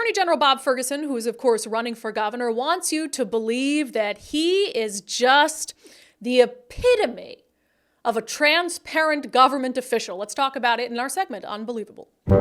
Attorney General Bob Ferguson, who is, of course, running for governor, wants you to believe that he is just the epitome of a transparent government official. Let's talk about it in our segment, Unbelievable. Ooh,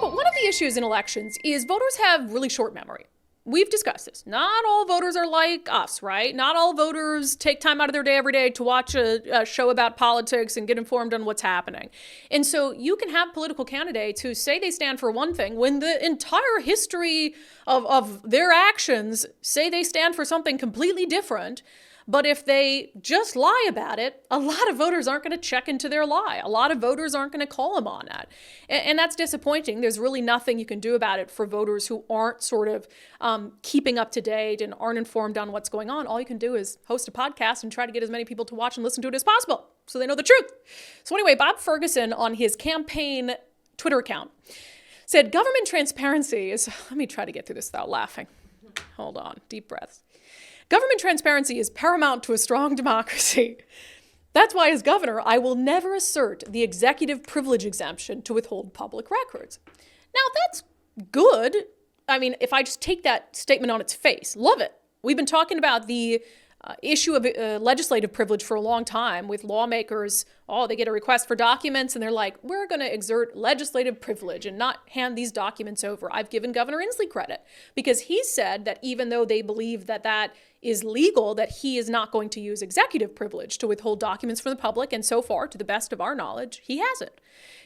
but one of the issues in elections is voters have really short memory. We've discussed this. Not all voters are like us, right? Not all voters take time out of their day every day to watch a show about politics and get informed on what's happening. And so you can have political candidates who say they stand for one thing when the entire history of their actions say they stand for something completely different. But if they just lie about it, a lot of voters aren't going to check into their lie. A lot of voters aren't going to call them on that. And that's disappointing. There's really nothing you can do about it for voters who aren't sort of keeping up to date and aren't informed on what's going on. All you can do is host a podcast and try to get as many people to watch and listen to it as possible so they know the truth. So anyway, Bob Ferguson on his campaign Twitter account said government transparency is, let me try to get through this without laughing. Hold on, deep breaths. Government transparency is paramount to a strong democracy. That's why, as governor, I will never assert the executive privilege exemption to withhold public records. Now, that's good. I mean, if I just take that statement on its face, love it. We've been talking about the issue of legislative privilege for a long time with lawmakers. Oh, they get a request for documents and they're like, we're going to exert legislative privilege and not hand these documents over. I've given Governor Inslee credit because he said that even though they believe that that is legal, that he is not going to use executive privilege to withhold documents from the public. And so far, to the best of our knowledge, he hasn't.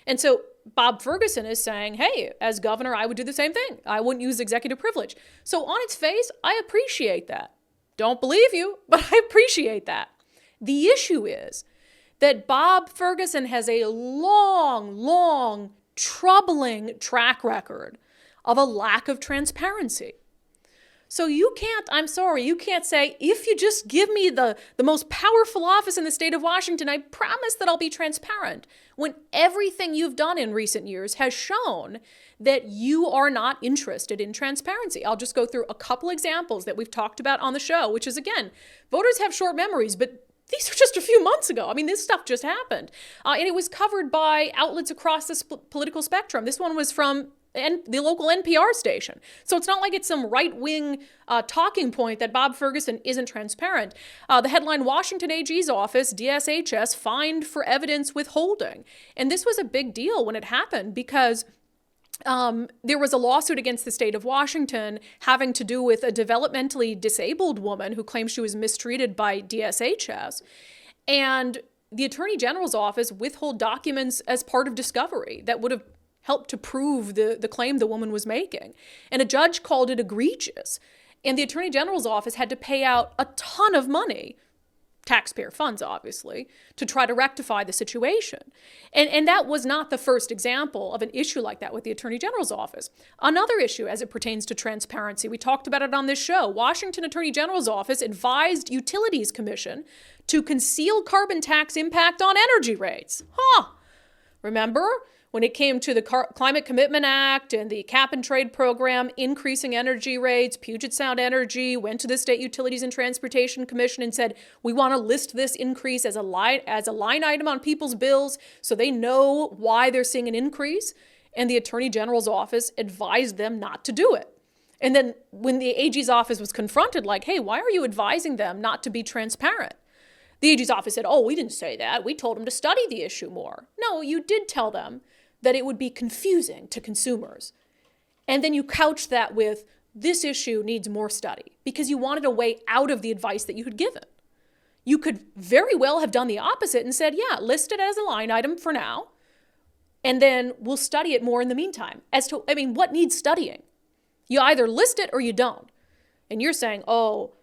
And so Bob Ferguson is saying, hey, as governor, I would do the same thing. I wouldn't use executive privilege. So on its face, I appreciate that. Don't believe you, but I appreciate that. The issue is that Bob Ferguson has a long, troubling track record of a lack of transparency. So you can't say, if you just give me the most powerful office in the state of Washington, I promise that I'll be transparent, when everything you've done in recent years has shown that you are not interested in transparency. I'll just go through a couple examples that we've talked about on the show, which is, again, voters have short memories, but these are just a few months ago. I mean, this stuff just happened. And it was covered by outlets across the political spectrum. This one was from the local NPR station. So it's not like it's some right-wing talking point that Bob Ferguson isn't transparent. The headline, Washington AG's office, DSHS, fined for evidence withholding. And this was a big deal when it happened because there was a lawsuit against the state of Washington having to do with a developmentally disabled woman who claimed she was mistreated by DSHS. And the Attorney General's office withheld documents as part of discovery that would have helped to prove the claim the woman was making. And a judge called it egregious. And the Attorney General's office had to pay out a ton of money, taxpayer funds, obviously, to try to rectify the situation. And that was not the first example of an issue like that with the Attorney General's office. Another issue as it pertains to transparency, we talked about it on this show. Washington Attorney General's office advised Utilities Commission to conceal carbon tax impact on energy rates. Remember? When it came to the Climate Commitment Act and the cap and trade program, increasing energy rates, Puget Sound Energy went to the State Utilities and Transportation Commission and said, we want to list this increase as a line item on people's bills so they know why they're seeing an increase. And the Attorney General's office advised them not to do it. And then when the AG's office was confronted, like, hey, why are you advising them not to be transparent? The AG's office said, oh, we didn't say that. We told them to study the issue more. No, you did tell them that it would be confusing to consumers. And then you couched that with, this issue needs more study, because you wanted a way out of the advice that you had given. You could very well have done the opposite and said, yeah, list it as a line item for now, and then we'll study it more in the meantime. What needs studying? You either list it or you don't. And you're saying, oh,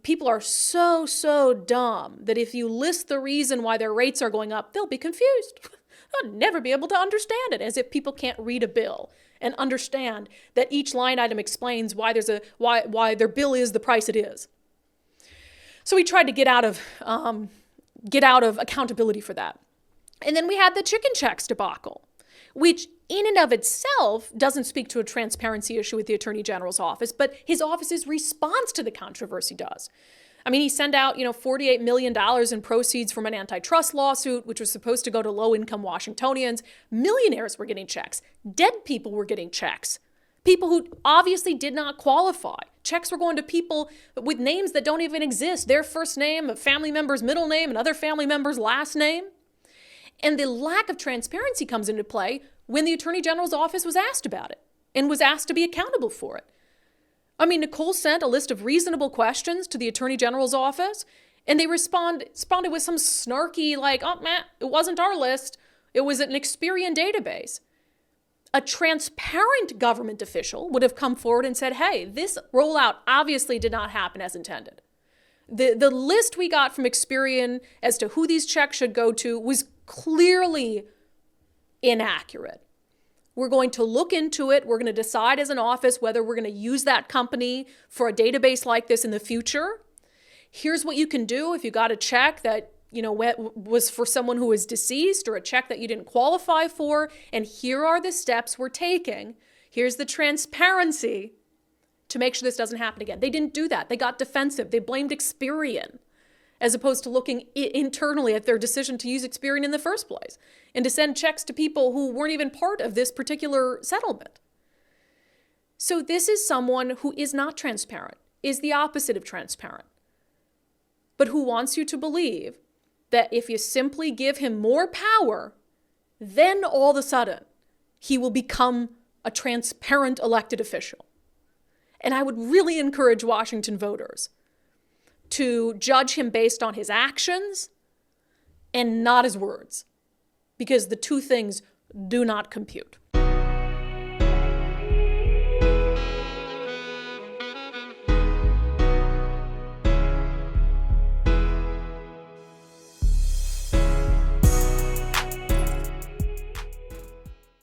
people are so dumb that if you list the reason why their rates are going up, they'll be confused. They'll never be able to understand it, as if people can't read a bill and understand that each line item explains why their bill is the price it is. So we tried to get out of accountability for that. And then we had the chicken checks debacle, which in and of itself doesn't speak to a transparency issue with the Attorney General's office, but his office's response to the controversy does. I mean, he sent out, $48 million in proceeds from an antitrust lawsuit, which was supposed to go to low-income Washingtonians. Millionaires were getting checks. Dead people were getting checks. People who obviously did not qualify. Checks were going to people with names that don't even exist. Their first name, a family member's middle name, another family member's last name. And the lack of transparency comes into play when the Attorney General's office was asked about it and was asked to be accountable for it. I mean, Nicole sent a list of reasonable questions to the Attorney General's office, and they responded with some snarky, like, oh, man, it wasn't our list. It was an Experian database. A transparent government official would have come forward and said, hey, this rollout obviously did not happen as intended. The list we got from Experian as to who these checks should go to was clearly inaccurate. We're going to look into it. We're going to decide as an office whether we're going to use that company for a database like this in the future. Here's what you can do if you got a check that was for someone who was deceased or a check that you didn't qualify for. And here are the steps we're taking. Here's the transparency to make sure this doesn't happen again. They didn't do that. They got defensive. They blamed Experian as opposed to looking internally at their decision to use Experian in the first place and to send checks to people who weren't even part of this particular settlement. So this is someone who is not transparent, is the opposite of transparent, but who wants you to believe that if you simply give him more power, then all of a sudden he will become a transparent elected official. And I would really encourage Washington voters to judge him based on his actions and not his words, because the two things do not compute.